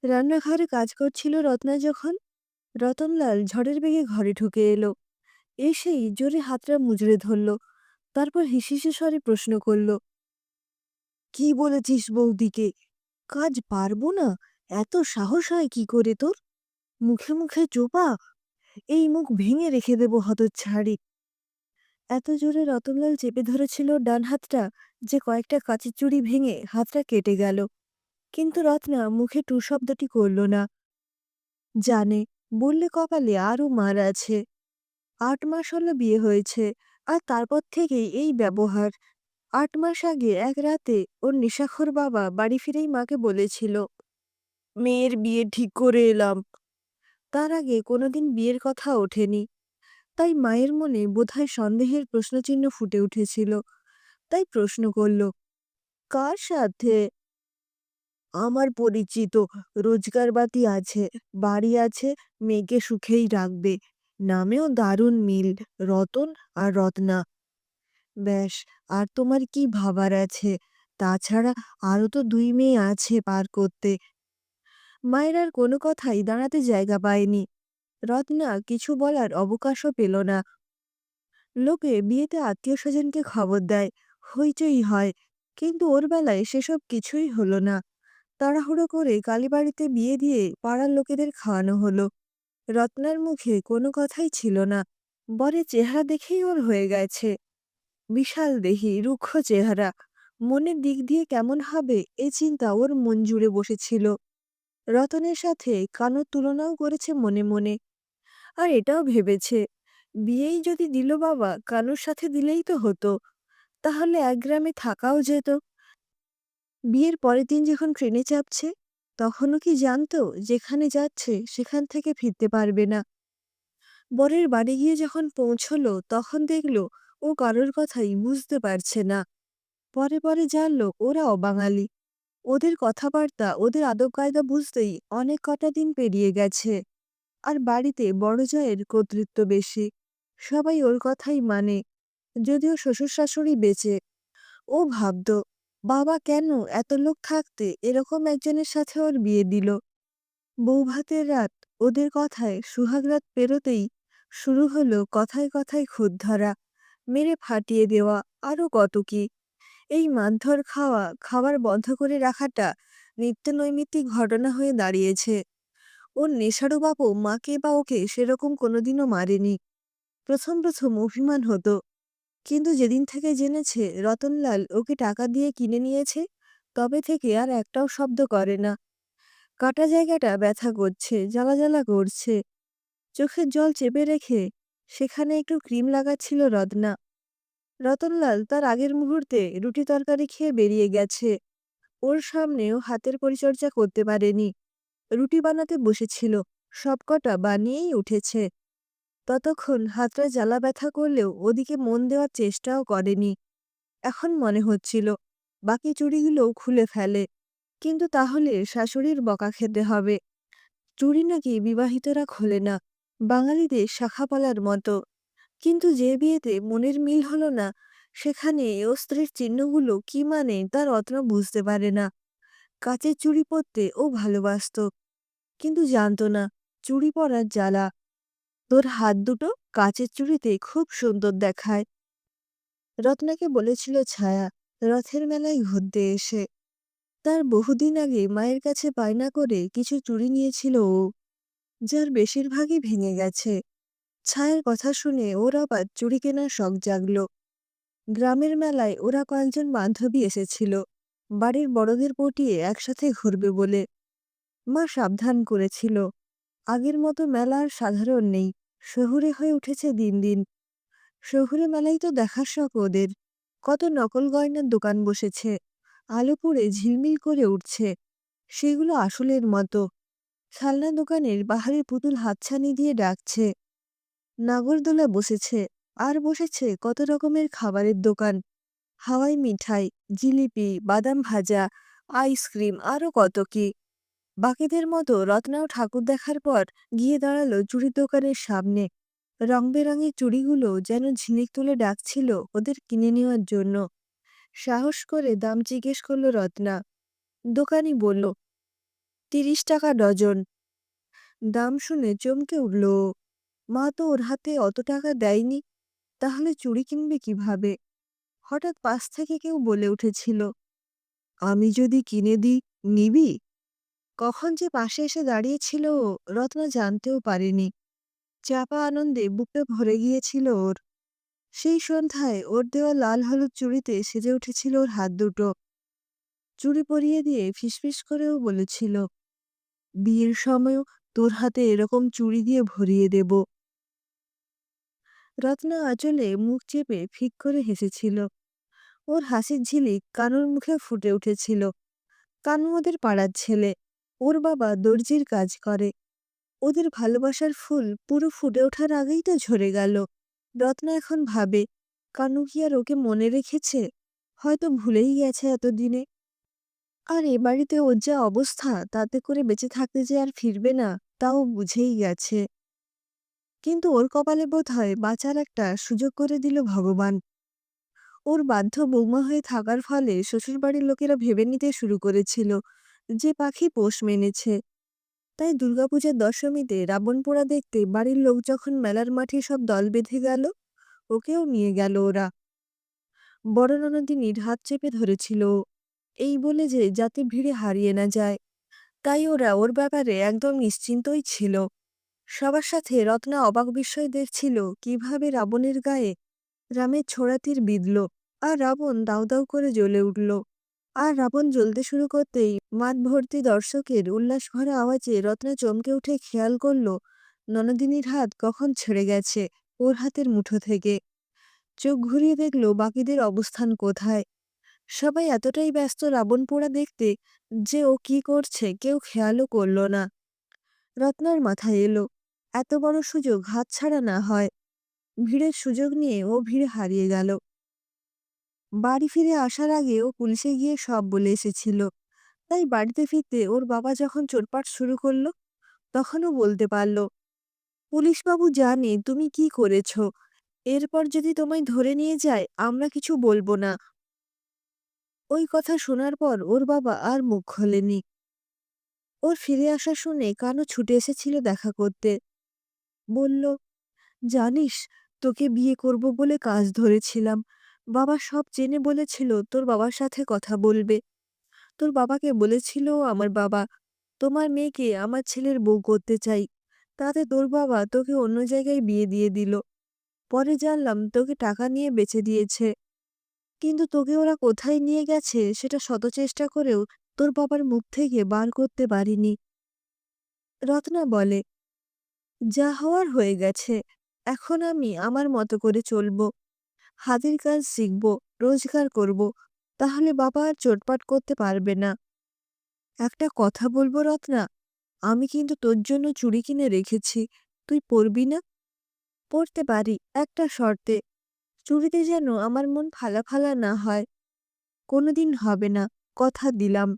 রান্নাঘরে কাজ করছিল রত্না যখন, রতনলাল ঝড়ের বেগে ঘরে ঢুকে এলো। এসেই জোরে হাতটা মুচড়ে ধরল। তারপর হিসিসে স্বরে প্রশ্ন করল, কি বলেছিস বৌদিকে? কাজ পারবো না? এত সাহস হয় কি করে তোর? মুখে মুখে চোপা! এই মুখ ভেঙে রেখে দেবো হতচ্ছাড়ি। এত জোরে রতনলাল চেপে ধরেছিল ডান হাতটা যে কয়েকটা কাঁচের চুড়ি ভেঙে হাতটা কেটে গেল। কিন্তু রত্না মুখে টু শব্দটি করল না। জানে, বললে কপালে আরও মার আছে। ৮ মাস হলো বিয়ে হয়েছে, আর তারপর থেকেই এই ব্যবহার। ৮ মাস আগে এক রাতে ওর নেশাখোর বাবা বাড়ি ফিরেই মাকে বলেছিল, মেয়ের বিয়ে ঠিক করে এলাম। তার আগে কোনোদিন বিয়ের কথা ওঠেনি। তাই মায়ের মনে বোধহয় সন্দেহের প্রশ্নচিহ্ন ফুটে উঠেছিল। তাই প্রশ্ন করল, কার সাথে? আমার পরিচিত, রোজগারবাতি আছে, বাড়ি আছে, মেয়েকে সুখেই রাখবে। নামেও দারুণ মিল, রতন আর রত্না। ব্যাস, আর তোমার কি ভাবার আছে? তাছাড়া আরও তো 2 মেয়ে আছে পার করতে। মায়ের আর কোনো কথাই দাঁড়াতে জায়গা পায়নি। রত্না কিছু বলার অবকাশও পেল না। লোকে বিয়েতে আত্মীয় স্বজনকে খবর দেয়, হইচই হয়, কিন্তু ওর বেলায় সেসব কিছুই হলো না। তাড়াহুড়ো করে কালীবাড়িতে বিয়ে দিয়ে পাড়ার লোকেদের খাওয়ানো হলো। রত্নার মুখে কোনো কথাই ছিল না। বরের চেহারা দেখেই ওর হয়ে গেছে। বিশাল দেহী, রুক্ষ চেহারা। মনের দিক দিয়ে কেমন হবে এই চিন্তা ওর মন জুড়ে বসেছিল। রতনের সাথে কানোর তুলনাও করেছে মনে মনে। আর এটাও ভেবেছে, বিয়েই যদি দিল বাবা, কানোর সাথে দিলেই তো হতো। তাহলে এক গ্রামে থাকাও যেত। বিয়ের পরের দিন যখন ট্রেনে চাপছে, তখনও কি জানতো যেখানে যাচ্ছে সেখান থেকে ফিরতে পারবে না? বরের বাড়ি গিয়ে যখন পৌঁছলো, তখন দেখলো ও কারোর কথাই বুঝতে পারছে না। পরে পরে জানলো ওরা অবাঙালি। ওদের কথাবার্তা, ওদের আদব কায়দা বুঝতেই অনেক কটা দিন পেরিয়ে গেছে। আর বাড়িতে বড় জয়ের কর্তৃত্ব বেশি। সবাই ওর কথাই মানে, যদিও শ্বশুর শাশুড়ি বেঁচে। ও ভাবত, বাবা কেন এত লোক থাকতে এরকম একজনের সাথে ওর বিয়ে দিল। বৌভাতের রাত, ওদের কথায় সুহাগ রাত পেরোতেই শুরু হলো কথায় কথায় খুঁত ধরা, মেরে ফাটিয়ে দেওয়া, আরও কত কি। এই মারধর খাওয়া, খাবার বন্ধ করে রাখাটা নিত্যনৈমিত্তিক ঘটনা হয়ে দাঁড়িয়েছে। ওর নেশারও বাপও মাকে বা ওকে সেরকম কোনোদিনও মারেনি। প্রথম প্রথম অভিমান হতো, কিন্তু যেদিন থেকে জেনেছে রতনলাল ওকে টাকা দিয়ে কিনে নিয়েছে, তবে থেকে আর একটাও শব্দ করে না। কাটা জায়গাটা ব্যথা করছে, জ্বালা জ্বালা করছে। চোখের জল চেপে রেখে সেখানে একটু ক্রিম লাগাচ্ছিল রত্না। রতনলাল তার আগের মুহূর্তে রুটি তরকারি খেয়ে বেরিয়ে গেছে। ওর সামনেও হাতের পরিচর্যা করতে পারেনি। রুটি বানাতে বসেছিল, সবকটা বানিয়েই উঠেছে। ততক্ষণ হাতটা জ্বালা ব্যথা করলেও ওদিকে মন দেওয়ার চেষ্টাও করেনি। এখন মনে হচ্ছিল বাকি চুড়িগুলোও খুলে ফেলে, কিন্তু তাহলে শাশুড়ির বকা খেতে হবে। চুড়ি নাকি বিবাহিতরা খোলে না, বাঙালিদের শাখাপলার মতো। কিন্তু যে বিয়েতে মনের মিল হলো না, সেখানে অস্ত্রের চিহ্নগুলো কি মানে তা রত্ন বুঝতে পারে না। কাচের চুড়ি পরতে ও ভালোবাসত, কিন্তু জানতো না চুড়ি পরার জ্বালা। তোর হাত দুটো কাচের চুড়িতে খুব সুন্দর দেখায়, রত্নাকে বলেছিল ছায়া রথের মেলায় ঘুরতে এসে। তার বহুদিন আগে মায়ের কাছে বায়না করে কিছু চুড়ি নিয়েছিল ও, যার বেশিরভাগই ভেঙে গেছে। ছায়ার কথা শুনে ওর আবার চুড়ি কেনার শখ জাগল। গ্রামের মেলায় ওরা কয়েকজন বান্ধবী এসেছিল, বাড়ির বড়দের পটিয়ে একসাথে ঘুরবে বলে। মা সাবধান করেছিল, আগের মতো মেলা আর সাধারণ নেই, শহুরে হয়ে উঠেছে দিন দিন। শহুরে মেলায় তো দেখার শখ ওদের। কত নকল গয়নার দোকান বসেছে, আলো পুড়ে ঝিলমিল করে উঠছে, সেগুলো আসলের মতো। খেলনা দোকানের বাহারি পুতুল হাতছানি দিয়ে ডাকছে। নাগরদোলা বসেছে, আর বসেছে কত রকমের খাবারের দোকান। হাওয়াই মিঠাই, জিলিপি, বাদাম ভাজা, আইসক্রিম, আরও কত কি। বাকিদের মতো রত্নাও ঠাকুর দেখার পর গিয়ে দাঁড়ালো চুড়ির দোকানের সামনে। রংবেরঙের চুড়িগুলো যেন ঝিলিক তুলে ডাকছিল ওদের কিনে নেওয়ার জন্য। সাহস করে দাম জিজ্ঞেস করলো রত্না। দোকানি বলল, ৩০ টাকা ডজন। দাম শুনে চমকে উঠল ও। মা তো ওর হাতে অত টাকা দেয়নি, তাহলে চুড়ি কিনবে কিভাবে? হঠাৎ পাশ থেকে কেউ বলে উঠেছিল, আমি যদি কিনে দিই, নিবি? কখন যে পাশে এসে দাঁড়িয়েছিল ও, রত্না জানতেও পারেনি। চাপা আনন্দে বুকটা ভরে গিয়েছিল ওর। সেই সন্ধ্যায় ওর দেওয়া লাল হলুদ চুড়িতে সেজে উঠেছিল ওর হাত দুটো। চুড়ি পরিয়ে দিয়ে ফিসফিস করেও বলেছিল, বিয়ের সময়ও তোর হাতে এরকম চুড়ি দিয়ে ভরিয়ে দেব। রত্না আঁচলে মুখ চেপে ফিক করে হেসেছিল। ওর হাসির ঝিলিক কানুর মুখে ফুটে উঠেছিল। কানু ওদের পাড়ার ছেলে। ওর বাবা দর্জির কাজ করে। ওদের ভালোবাসার ফুল পুরো ফুটে ওঠার আগেই তো ঝরে গেল। রত্না এখন ভাবে, কানু কি আর ওকে মনে রেখেছে? হয়তো ভুলেই গেছে এতদিনে। আর এ বাড়িতে ওর যা অবস্থা, তাতে করে বেঁচে থাকতে যে আর ফিরবে না, তাও বুঝেই গেছে। কিন্তু ওর কপালে বোধহয় বাঁচার একটা সুযোগ করে দিল ভগবান। ওর বাধ্য বৌমা হয়ে থাকার ফলে শ্বশুরবাড়ির লোকেরা ভেবে নিতে শুরু করেছিল যে পাখি পোষ মেনেছে। তাই দুর্গাপূজার দশমীতে রাবণ পোড়া দেখতে বাড়ির লোক যখন মেলার মাঠে সব দল বেঁধে গেল, ওকেও নিয়ে গেল ওরা। বড় ননদিনীর হাত চেপে ধরেছিল ও, এই বলে যে যাতে ভিড়ে হারিয়ে না যায়। তাই ওরা ওর ব্যাপারে একদম নিশ্চিন্তই ছিল। সবার সাথে রত্না অবাক বিস্ময় দেখছিল কিভাবে রাবণের গায়ে রামের ছোড়া তীর বিঁধল, আর রাবণ দাউ দাউ করে জ্বলে উঠল। আর রাবণ জ্বলতে শুরু করতেই মাঠ ভর্তি দর্শকের উল্লাস ভরা আওয়াজে রত্না চমকে উঠে খেয়াল করল ননদিনীর হাত কখন ছেড়ে গেছে ওর হাতের মুঠো থেকে। চোখ ঘুরিয়ে দেখল বাকিদের অবস্থান কোথায়। সবাই এতটাই ব্যস্ত রাবণ পোড়া দেখতে যে ও কি করছে কেউ খেয়ালও করল না। রত্নার মাথায় এলো, এত বড় সুযোগ হাতছাড়া না হয়। ভিড়ের সুযোগ নিয়ে ও ভিড়ে হারিয়ে গেল। বাড়ি ফিরে আসার আগে ও পুলিশে গিয়ে সব বলে এসেছিল। তাই বাড়িতে ফিরতে ওর বাবা যখন চোটপাট শুরু করলো, তখনও বলতে পারল, পুলিশবাবু জানে তুমি কি করেছ। এরপর যদি তোমায় ধরে নিয়ে যায়, আমরা কিছু বলবো না। ওই কথা শোনার পর ওর বাবা আর মুখ খোলেনি। ওর ফিরে আসা শুনে কানু ছুটে এসেছিল দেখা করতে। বলল, জানিস, তোকে বিয়ে করব বলে কাজ ধরেছিলাম। বাবা সব জেনে বলেছিল তোর বাবার সাথে কথা বলবে। তোর বাবাকে বলেছিল আমার বাবা, তোমার মেয়েকে আমার ছেলের বউ করতে চাই। তাতে তোর বাবা তোকে অন্য জায়গায় বিয়ে দিয়ে দিল। পরে জানলাম তোকে টাকা নিয়ে বেচে দিয়েছে। কিন্তু তোকে ওরা কোথায় নিয়ে গেছে সেটা শত চেষ্টা করেও তোর বাবার মুখ থেকে বার করতে পারিনি। রত্না বলে, যা হওয়ার হয়ে গেছে। এখন আমি আমার মতো করে চলব। হাতের কাজ শিখব, রোজগার করব। তাহলে বাবা আর চোটপাট করতে পারবে না। একটা কথা বলবো রত্না, আমি কিন্তু তোর জন্য চুড়ি কিনে রেখেছি। তুই পরবি না? পরতে পারি, একটা শর্তে। চুড়িতে যেন আমার মন ফালা ফালা না হয়। কোনোদিন হবে না, কথা দিলাম।